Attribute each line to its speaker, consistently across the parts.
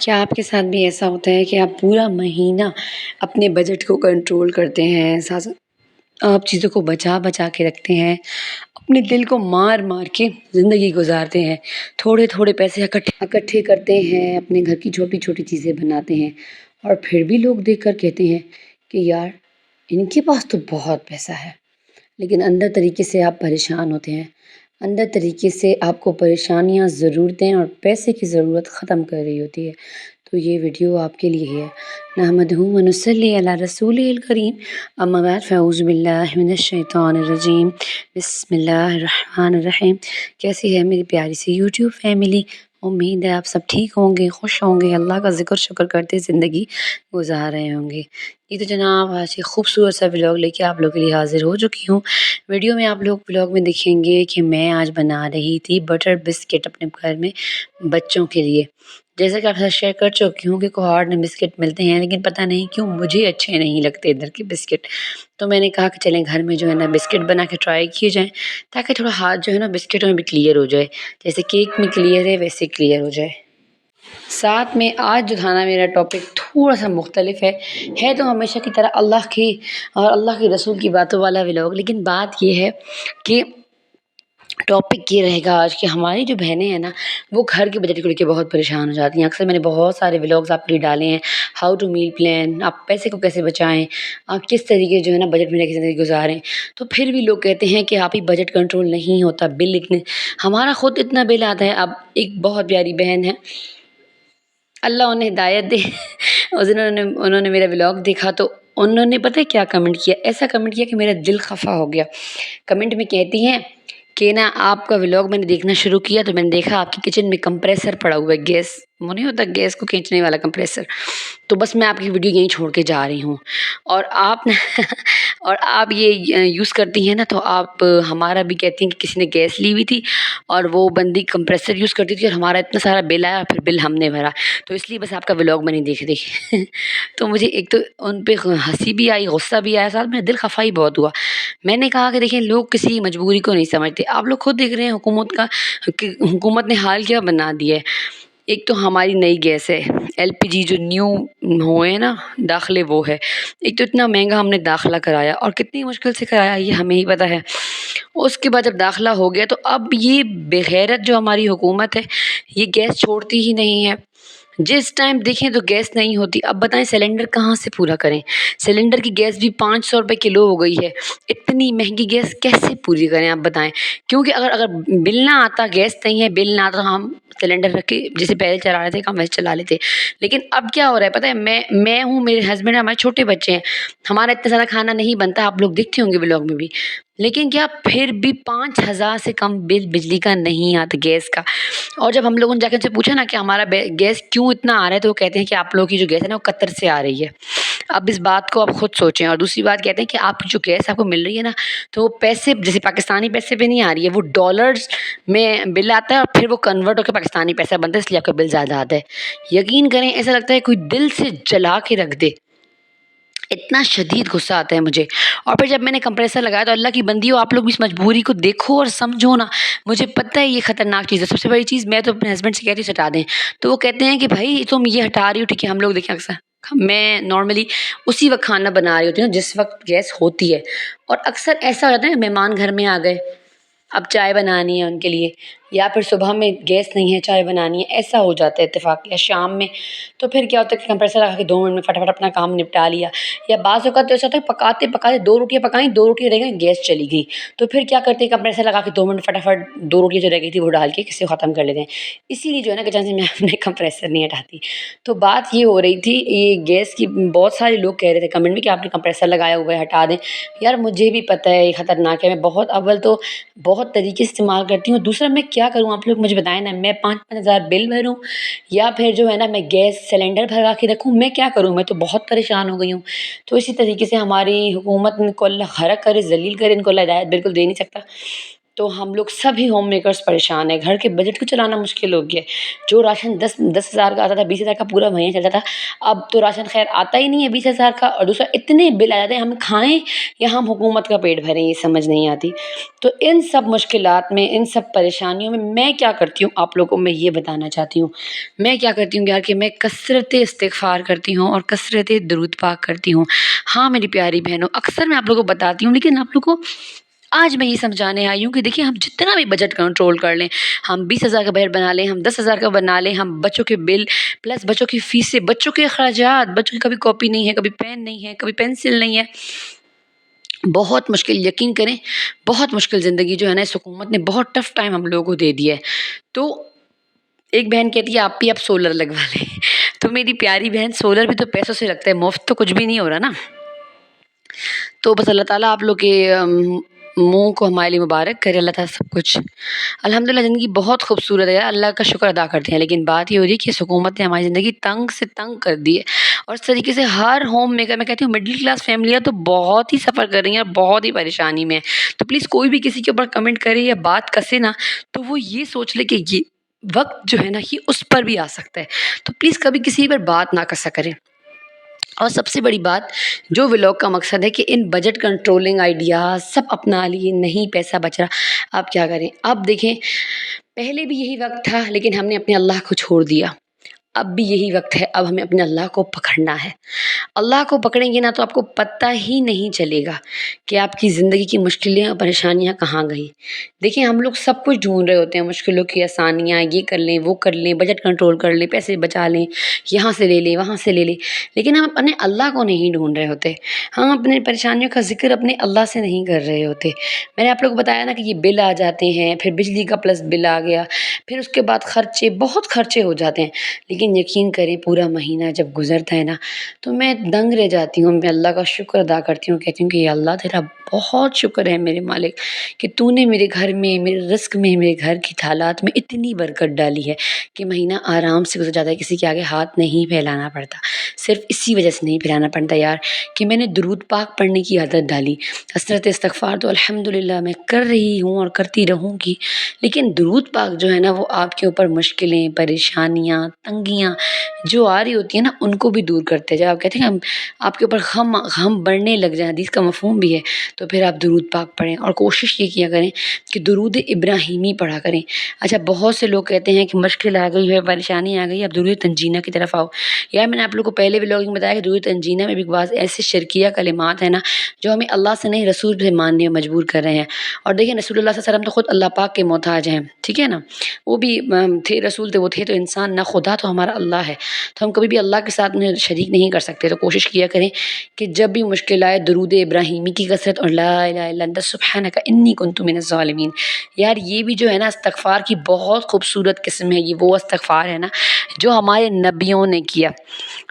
Speaker 1: کیا آپ کے ساتھ بھی ایسا ہوتا ہے کہ آپ پورا مہینہ اپنے بجٹ کو کنٹرول کرتے ہیں، ساتھ ساتھ آپ چیزوں کو بچا بچا کے رکھتے ہیں، اپنے دل کو مار مار کے زندگی گزارتے ہیں، تھوڑے تھوڑے پیسے اکٹھے کرتے ہیں، اپنے گھر کی چھوٹی چھوٹی چیزیں بناتے ہیں، اور پھر بھی لوگ دیکھ کر کہتے ہیں کہ یار ان کے پاس تو بہت پیسہ ہے، لیکن اندر طریقے سے آپ پریشان ہوتے ہیں، اندر طریقے سے آپ کو پریشانیاں، ضرورتیں اور پیسے کی ضرورت ختم کر رہی ہوتی ہے۔ تو یہ ویڈیو آپ کے لیے ہے۔ نحمدہ و نصلی علی رسولہ الکریم، اما بعد فاعوذ باللہ من الشیطان الرجیم، بسم اللہ الرحمن الرحیم۔ کیسی ہے میری پیاری سی یوٹیوب فیملی؟ امید ہے آپ سب ٹھیک ہوں گے، خوش ہوں گے، اللہ کا ذکر شکر کرتے زندگی گزار رہے ہوں گے۔ یہ تو جناب آج ایک خوبصورت سا ولاگ لے کے آپ لوگوں کے لیے حاضر ہو چکی ہوں۔ ویڈیو میں آپ لوگ ولاگ میں دیکھیں گے کہ میں آج بنا رہی تھی بٹر بسکٹ اپنے گھر میں بچوں کے لیے۔ جیسا کہ آپ سے شیئر کر چکی ہوں کہ کوہارٹ میں بسکٹ ملتے ہیں، لیکن پتہ نہیں کیوں مجھے اچھے نہیں لگتے ادھر کے بسکٹ، تو میں نے کہا کہ چلیں گھر میں جو ہے نا بسکٹ بنا کے ٹرائی کیے جائیں، تاکہ تھوڑا ہاتھ جو ہے نا بسکٹوں میں بھی کلیئر ہو جائے، جیسے کیک میں کلیئر ہے ویسے کلیئر ہو جائے۔ ساتھ میں آج جو تھا نا میرا ٹاپک تھوڑا سا مختلف ہے تو ہمیشہ کی طرح اللہ کی اور اللہ کے رسول کی باتوں والا ولاگ، لیکن بات یہ ہے کہ ٹاپک یہ رہے گا آج کہ ہماری جو بہنیں ہیں نا وہ گھر کے بجٹ کو لے کے بہت پریشان ہو جاتی ہیں۔ اکثر میں نے بہت سارے ولاگز آپ کے لیے ڈالے ہیں، ہاؤ ٹو میل پلان، آپ پیسے کو کیسے بچائیں، آپ کس طریقے جو ہے نا بجٹ میں رہ کے زندگی گزاریں، تو پھر بھی لوگ کہتے ہیں کہ آپ ہی بجٹ کنٹرول نہیں ہوتا، بل اتنے، ہمارا خود اتنا بل آتا ہے۔ اب ایک بہت پیاری بہن ہے، اللہ انہیں ہدایت دے، انہوں نے میرا ولاگ دیکھا تو انہوں نے پتہ ہے کیا کمنٹ کیا، ایسا کمنٹ کیا کہ میرا دل خفا ہو گیا۔ کمنٹ میں کہتی ہیں کہ نا آپ کا ولاگ میں نے دیکھنا شروع کیا تو میں نے دیکھا آپ کی کچن میں کمپریسر پڑا ہوا ہے، گیس وہ نہیں ہوتا گیس کو کھینچنے والا کمپریسر، تو بس میں آپ کی ویڈیو یہیں چھوڑ کے جا رہی ہوں، اور آپ یہ یوز کرتی ہیں نا تو آپ ہمارا بھی کہتی ہیں کہ کسی نے گیس لی ہوئی تھی اور وہ بندی کمپریسر یوز کرتی تھی اور ہمارا اتنا سارا بل آیا، پھر بل ہم نے بھرا، تو اس لیے بس آپ کا ولاگ میں نہیں دیکھ رہی۔ تو مجھے ایک تو ان پہ ہنسی بھی آئی، غصہ بھی آیا، ساتھ میں دل خفا ہی بہت ہوا۔ میں نے کہا کہ دیکھیں لوگ کسی مجبوری کو نہیں سمجھتے، آپ لوگ خود دیکھ رہے ہیں حکومت نے حال کیا بنا دیا ہے۔ ایک تو ہماری نئی گیس ہے LPG جو نیو ہوئے نا داخلے، وہ ہے ایک تو اتنا مہنگا ہم نے داخلہ کرایا اور کتنی مشکل سے کرایا یہ ہمیں ہی پتہ ہے۔ اس کے بعد جب داخلہ ہو گیا تو اب یہ بغیرت جو ہماری حکومت ہے یہ گیس چھوڑتی ہی نہیں ہے، جس ٹائم دیکھیں تو گیس نہیں ہوتی۔ اب بتائیں سلنڈر کہاں سے پورا کریں، سلنڈر کی گیس بھی 500 روپے کلو ہو گئی ہے، اتنی مہنگی گیس کیسے پوری کریں آپ بتائیں؟ کیونکہ اگر بل نہ آتا، گیس نہیں ہے، بل نہ آتا تو ہم سلنڈر رکھ کے جیسے پہلے چلا رہے تھے کم ویسے چلا لیتے، لیکن اب کیا ہو رہا ہے پتہ ہے، میں ہوں، میرے ہسبینڈ، ہمارے چھوٹے بچے ہیں، ہمارا اتنا زیادہ کھانا نہیں بنتا، آپ لوگ دیکھتے ہوں گے ولاگ میں بھی، لیکن کیا پھر بھی 5000 سے کم بل بجلی کا نہیں آتا گیس کا۔ اور جب ہم لوگوں نے جا کے ان سے پوچھا نا کہ ہمارا گیس کیوں اتنا آ رہا ہے تو وہ کہتے ہیں کہ آپ لوگوں کی جو گیس ہے نا وہ قطر سے آ رہی ہے۔ اب اس بات کو آپ خود سوچیں، اور دوسری بات کہتے ہیں کہ آپ کی جو گیس آپ کو مل رہی ہے نا تو وہ پیسے جیسے پاکستانی پیسے پہ نہیں آ رہی ہے، وہ ڈالرز میں بل آتا ہے اور پھر وہ کنورٹ ہو کے پاکستانی پیسہ بنتا ہے، اس لیے آپ کا بل زیادہ آتا ہے۔ یقین کریں ایسا لگتا ہے کوئی دل سے جلا کے رکھ دے، اتنا شدید غصہ آتا ہے مجھے۔ اور پھر جب میں نے کمپریسر لگایا تو اللہ کی بندی ہو، آپ لوگ بھی اس مجبوری کو دیکھو اور سمجھو نا، مجھے پتہ ہے یہ خطرناک چیز ہے۔ سب سے بڑی چیز میں تو اپنے ہسبینڈ سے کہتی ہوں ہٹا دیں، تو وہ کہتے ہیں کہ بھائی تم یہ ہٹا رہی ہو، ٹھیک ہے ہم لوگ دیکھیں اکثر میں نارملی اسی وقت کھانا بنا رہی ہوتی ہوں جس وقت گیس ہوتی ہے، اور اکثر ایسا ہو جاتا ہے کہ مہمان گھر میں آ گئے، اب چائے بنانی ہے ان کے لیے، یا پھر صبح میں گیس نہیں ہے چائے بنانی ہے، ایسا ہو جاتا ہے اتفاق، یا شام میں، تو پھر کیا ہوتا ہے کہ کمپریسر لگا کے 2 منٹ میں فٹافٹ اپنا کام نپٹا لیا۔ یا بعض اوقات تو ایسا ہوتا ہے پکاتے پکاتے 2 روٹیاں پکائیں، 2 روٹیاں رہ گئیں، گیس چلی گئی، تو پھر کیا کرتے ہیں کمپریسر لگا کے 2 منٹ فٹافٹ 2 روٹیاں جو رہ گئی تھی وہ ڈال کے کسی کو ختم کر لیتے ہیں۔ اسی لیے جو ہے نا کچن سے میں اپنے کمپریسر نہیں ہٹاتی۔ تو بات یہ ہو رہی تھی یہ گیس کی، بہت سارے لوگ کہہ رہے تھے کمنٹ میں کہ آپ نے کمپریسر لگایا ہوا ہے ہٹا دیں۔ یار مجھے بھی پتہ ہے یہ خطرناک ہے، میں بہت اول تو بہت طریقے سے استعمال کرتی ہوں، دوسرا میں کیا کروں آپ لوگ مجھے بتائیں نا، میں 5-5 ہزار بل بھروں یا پھر جو ہے نا میں گیس سلنڈر بھرا کے رکھوں، میں کیا کروں؟ میں تو بہت پریشان ہو گئی ہوں۔ تو اسی طریقے سے ہماری حکومت ان کو اللہ غرق کرے، ذلیل کرے، ان کو اللہ ہدایت بالکل دے نہیں سکتا۔ تو ہم لوگ سبھی ہوم میکرس پریشان ہیں، گھر کے بجٹ کو چلانا مشکل ہو گیا ہے۔ جو راشن 10,000 کا آتا تھا، 20,000 کا پورا مہینہ چلتا تھا، اب تو راشن خیر آتا ہی نہیں ہے 20,000 کا، اور دوسرا اتنے بل آ جاتے ہیں، ہم کھائیں یا ہم حکومت کا پیٹ بھریں، یہ سمجھ نہیں آتی۔ تو ان سب مشکلات میں، ان سب پریشانیوں میں کیا کرتی ہوں آپ لوگوں کو میں یہ بتانا چاہتی ہوں۔ میں کیا کرتی ہوں یار کہ میں کثرت استغفار کرتی ہوں اور کثرت درود پاک کرتی ہوں۔ ہاں میری پیاری بہنوں، اکثر میں آپ لوگوں کو بتاتی ہوں، لیکن آپ لوگوں کو آج میں یہ سمجھانے آئی ہوں کہ دیکھیے ہم جتنا بھی بجٹ کنٹرول کر لیں، ہم 20,000 کا بجٹ بنا لیں، ہم 10,000 کا بنا لیں، ہم بچوں کے بل پلس بچوں کی فیسیں، بچوں کے اخراجات، بچوں کی کبھی کاپی نہیں ہے، کبھی پین نہیں ہے، کبھی پینسل نہیں ہے، بہت مشکل، یقین کریں بہت مشکل زندگی جو ہے نا اس حکومت نے بہت ٹف ٹائم ہم لوگوں کو دے دیا ہے۔ تو ایک بہن کہتی ہے آپ بھی اب سولر لگوا لیں تو میری پیاری بہن سولر بھی تو پیسوں سے لگتا ہے، مفت تو کچھ بھی نہیں ہو رہا نا۔ تو بس اللہ تعالیٰ آپ لوگ کے منہ کو ہمارے لیے مبارک کرے، اللہ تعالیٰ سب کچھ۔ الحمدللہ زندگی بہت خوبصورت ہے، اللہ کا شکر ادا کرتے ہیں، لیکن بات یہ ہو رہی ہے کہ اس حکومت نے ہماری زندگی تنگ سے تنگ کر دی ہے، اور اس طریقے سے ہر ہوم میکر، میں کہتی ہوں مڈل کلاس فیملیاں تو بہت ہی سفر کر رہی ہیں، بہت ہی پریشانی میں ہیں۔ تو پلیز کوئی بھی کسی کے اوپر کمنٹ کرے یا بات کسے نا، تو وہ یہ سوچ لے کہ یہ وقت جو ہے نا یہ اس پر بھی آ سکتا ہے، تو پلیز کبھی کسی پر بات نہ کسا کریں۔ اور سب سے بڑی بات جو ولاگ کا مقصد ہے کہ ان بجٹ کنٹرولنگ آئیڈیاز سب اپنا لیے، نہیں پیسہ بچ رہا، آپ کیا کریں؟ اب دیکھیں پہلے بھی یہی وقت تھا لیکن ہم نے اپنے اللہ کو چھوڑ دیا، اب بھی یہی وقت ہے، اب ہمیں اپنے اللہ کو پکڑنا ہے۔ اللہ کو پکڑیں گے نا تو آپ کو پتہ ہی نہیں چلے گا کہ آپ کی زندگی کی مشکلیں اور پریشانیاں کہاں گئی۔ دیکھیں ہم لوگ سب کچھ ڈھونڈ رہے ہوتے ہیں، مشکلوں کی آسانیاں، یہ کر لیں وہ کر لیں، بجٹ کنٹرول کر لیں، پیسے بچا لیں، یہاں سے لے لیں وہاں سے لے لیں، لیکن ہم اپنے اللہ کو نہیں ڈھونڈ رہے ہوتے، ہم اپنے پریشانیوں کا ذکر اپنے اللہ سے نہیں کر رہے ہوتے۔ میں نے آپ لوگ کو بتایا نا کہ یہ بل آ جاتے ہیں، پھر بجلی کا پلس بل آ گیا، پھر اس کے بعد خرچے، بہت خرچے ہو جاتے ہیں، لیکن یقین کریں پورا مہینہ جب گزرتا ہے نا تو میں دنگ رہ جاتی ہوں، میں اللہ کا شکر ادا کرتی ہوں، کہتی ہوں کہ یا اللہ تیرا بہت شکر ہے میرے مالک کہ تو نے میرے گھر میں، میرے رزق میں، میرے گھر کی حالات میں اتنی برکت ڈالی ہے کہ مہینہ آرام سے گزر جاتا ہے، کسی کے آگے ہاتھ نہیں پھیلانا پڑتا۔ صرف اسی وجہ سے نہیں پھیلانا پڑتا یار کہ میں نے درود پاک پڑھنے کی عادت ڈالی، کثرت استغفار تو الحمدللہ میں کر رہی ہوں اور کرتی رہوں گی، لیکن درود پاک جو ہے نا وہ آپ کے اوپر مشکلیں، پریشانیاں، تنگیاں جو آ رہی ہوتی ہیں نا ان کو بھی دور کرتے ہیں۔ جب آپ کہتے ہیں کہ آپ کے اوپر غم بڑھنے لگ جائیں، حدیث کا مفہوم بھی ہے، تو پھر آپ درود پاک پڑھیں، اور کوشش یہ کیا کریں کہ درود ابراہیمی پڑھا کریں۔ اچھا بہت سے لوگ کہتے ہیں کہ مشکل آ گئی ہے، پریشانی آ گئی ہے، اب درود تنجینہ کی طرف آؤ۔ یار میں نے آپ لوگ کو پہلے ولاگ میں بتایا کہ درود تنجینہ میں بھی بعض ایسے شرکیہ کلمات ہیں نا جو ہمیں اللہ سے نہیں رسول سے ماننے میں مجبور کر رہے ہیں، اور دیکھیں رسول اللہ صلی اللہ علیہ وسلم تو خود اللہ پاک کے محتاج ہیں، ٹھیک ہے نا، وہ بھی تھے رسول، تھے وہ تھے تو انسان، نہ خدا تو ہمارا اللہ ہے، تو ہم کبھی بھی اللہ کے ساتھ میں شریک نہیں کر سکتے۔ تو کوشش کیا کریں کہ جب بھی مشکل آئے درود ابراہیمی کی کثرت، اور لا الہ الا انت سبحانک انی کنت من الظالمین۔ یار یہ بھی جو ہے نا استغفار کی بہت خوبصورت قسم ہے، یہ وہ استغفار ہے نا جو ہمارے نبیوں نے کیا۔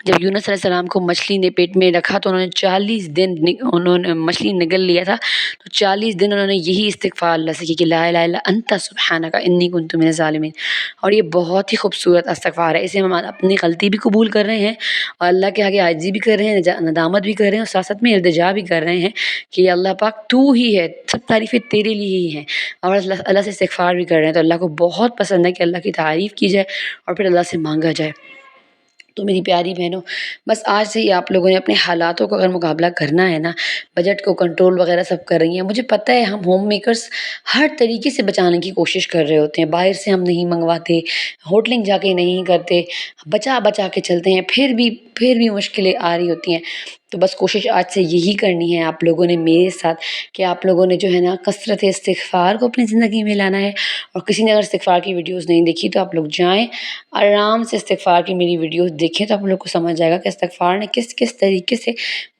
Speaker 1: جب یونس علیہ السلام کو مچھلی نے پیٹ میں رکھا تو انہوں نے 40 دن انہوں نے مچھلی نگل لیا تھا، تو 40 دن انہوں نے یہی استغفار اللہ سے کی کہ لا الہ الا انت سبحانک انی کنت من الظالمین، اور یہ بہت ہی خوبصورت استغفار ہے، اسے ہم اپنی غلطی بھی قبول کر رہے ہیں اور اللہ کے آگے عاجزی بھی کر رہے ہیں، ندامت بھی کر رہے ہیں، اور ساتھ ساتھ میں التجا بھی کر رہے ہیں کہ یا اللہ پاک تو ہی ہے، سب تعریفیں تیرے لیے ہی ہیں، اور اللہ سے استغفار بھی کر رہے ہیں۔ تو اللہ کو بہت پسند ہے کہ اللہ کی تعریف کی جائے اور پھر اللہ سے مانگا جائے۔ تو میری پیاری بہنوں بس آج سے ہی آپ لوگوں نے اپنے حالاتوں کا اگر مقابلہ کرنا ہے نا، بجٹ کو کنٹرول وغیرہ سب کر رہی ہیں، مجھے پتہ ہے ہم ہوم میکرز ہر طریقے سے بچانے کی کوشش کر رہے ہوتے ہیں، باہر سے ہم نہیں منگواتے، ہوٹلنگ جا کے نہیں کرتے، بچا بچا کے چلتے ہیں، پھر بھی مشکلیں آ رہی ہوتی ہیں۔ تو بس کوشش آج سے یہی کرنی ہے آپ لوگوں نے میرے ساتھ کہ آپ لوگوں نے جو ہے نا کثرت استغفار کو اپنی زندگی میں لانا ہے، اور کسی نے اگر استغفار کی ویڈیوز نہیں دیکھی تو آپ لوگ جائیں آرام سے استغفار کی میری ویڈیوز دیکھیں، تو آپ لوگ کو سمجھ جائے گا کہ استغفار نے کس کس طریقے سے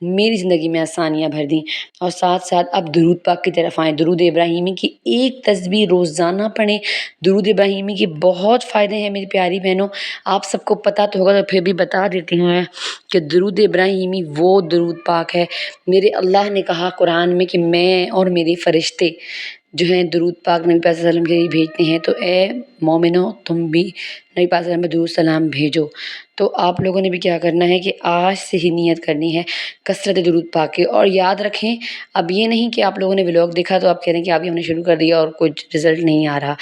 Speaker 1: میری زندگی میں آسانیاں بھر دیں۔ اور ساتھ ساتھ اب درود پاک کی طرف آئیں، درود ابراہیمی کی ایک تسبیح روزانہ پڑھیں، درود ابراہیمی کے بہت فائدے ہیں میری پیاری بہنوں، آپ سب کو پتہ تو ہوگا تو پھر بھی بتا دیتی ہوں میں کہ درود ابراہیمی وہ درود پاک ہے، میرے اللہ نے کہا قرآن میں کہ میں اور میرے فرشتے جو ہیں درود پاک نبی پاک صلی اللہ علیہ وسلم کے لیے بھیجتے ہیں، تو اے مومنو تم بھی نبی پاک صلی اللہ علیہ وسلم پہ درود سلام بھیجو۔ تو آپ لوگوں نے بھی کیا کرنا ہے کہ آج سے ہی نیت کرنی ہے کثرت درود پاک کی۔ اور یاد رکھیں، اب یہ نہیں کہ آپ لوگوں نے ولاگ دیکھا تو آپ کہہ رہے ہیں کہ ابھی ہم نے شروع کر دیا اور کچھ رزلٹ نہیں آ رہا۔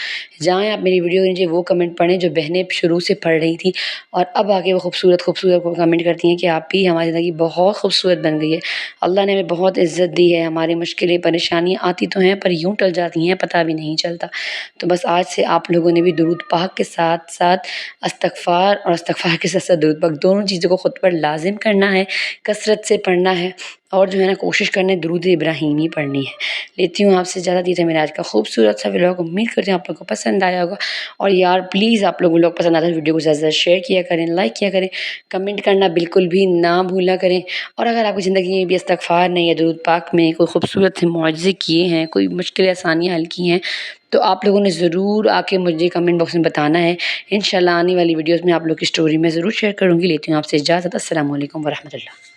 Speaker 1: جائیں آپ میری ویڈیو کے نیچے وہ کمنٹ پڑھیں جو بہنیں شروع سے پڑھ رہی تھیں اور اب آگے وہ خوبصورت خوبصورت کمنٹ کرتی ہیں کہ آپ بھی ہماری زندگی بہت خوبصورت بن گئی ہے، اللہ نے ہمیں بہت عزت دی ہے، ہماری مشکلیں پریشانیاں آتی تو ہیں پر یوں ٹل جاتی ہیں، پتہ بھی نہیں چلتا۔ تو بس آج سے آپ لوگوں نے بھی درود پاک کے ساتھ ساتھ استغفار اور استغفار کے ساتھ ساتھ درود پاک دونوں چیزوں کو خود پر لازم کرنا ہے، کثرت سے پڑھنا ہے، اور جو ہے نا کوشش کرنے درود ابراہیمی پڑھنی ہے۔ لیتی ہوں آپ سے زیادہ، یہ تھا میرا آج کا خوبصورت سا ولاگ، امید کرتے ہیں آپ لوگوں کو پسند آیا ہوگا۔ اور یار پلیز آپ لوگ ولاگ پسند آتا ہے ویڈیو کو زیادہ سے زیادہ شیئر کیا کریں، لائک کیا کریں، کمنٹ کرنا بالکل بھی نہ بھولا کریں۔ اور اگر آپ کی زندگی میں بھی استغفار نہیں ہے، درود پاک میں کوئی خوبصورت سے معجزے کیے ہیں، کوئی مشکل آسانیاں حل کی ہیں، تو آپ لوگوں نے ضرور آ کے مجھے کمنٹ باکس میں بتانا ہے۔ انشاءاللہ آنے والی ویڈیوز میں آپ لوگ کی سٹوری میں ضرور شیئر کروں گی۔ لیتی ہوں آپ سے اجازت، السلام علیکم ورحمۃ اللہ۔